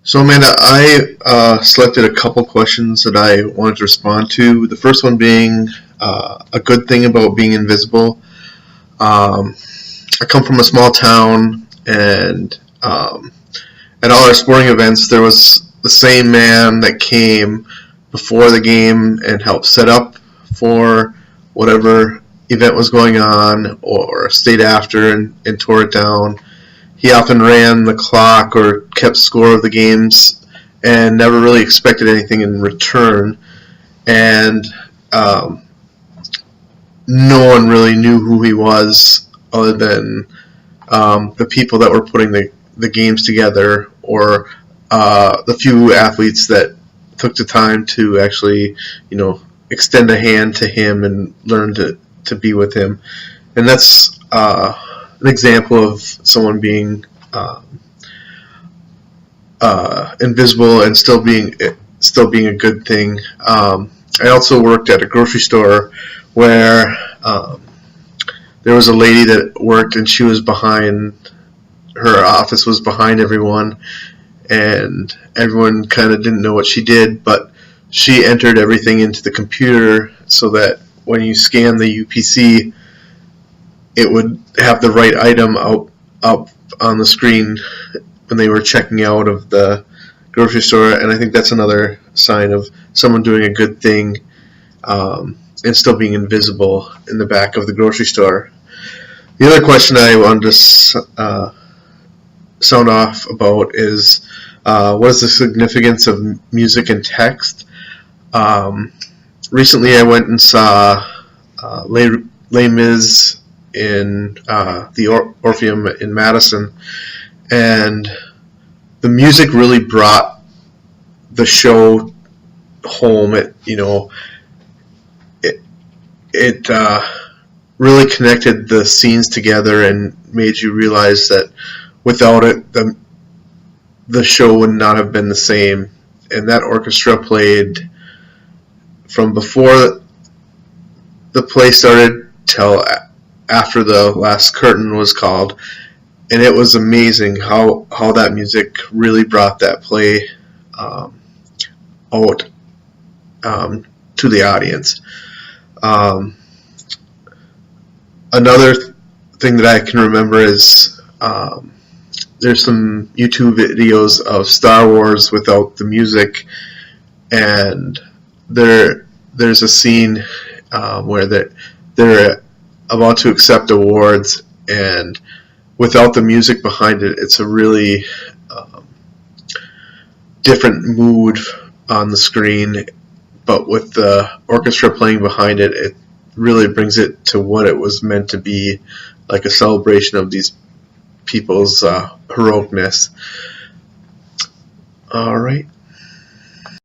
So, Amanda, I selected a couple questions that I wanted to respond to. The first one being a good thing about being invisible. Um, I come from a small town, and at all our sporting events, there was the same man that came before the game and helped set up for whatever event was going on, or stayed after and tore it down. He often ran the clock or kept score of the games and never really expected anything in return. And um, no one really knew who he was other than the people that were putting the games together, or the few athletes that took the time to actually, extend a hand to him and learn to be with him. And that's an example of someone being invisible and still being a good thing. I also worked at a grocery store where there was a lady that worked, and she was behind. Her office was behind everyone, and everyone kind of didn't know what she did, but she entered everything into the computer so that when you scan the UPC, it would have the right item up on the screen when they were checking out of the grocery store. And I think that's another sign of someone doing a good thing, and still being invisible in the back of the grocery store. The other question I wanted to sound off about is what is the significance of music and text? Recently I went and saw Les Mis in the Orpheum in Madison, and the music really brought the show home. It really connected the scenes together and made you realize that without it, the show would not have been the same. And that orchestra played from before the play started till after the last curtain was called, and it was amazing how that music really brought that play out to the audience. Another thing that I can remember is there's some YouTube videos of Star Wars without the music, and there's a scene where they're about to accept awards, and without the music behind it, it's a really different mood on the screen. But with the orchestra playing behind it, it really brings it to what it was meant to be, like a celebration of these people's heroicness. All right.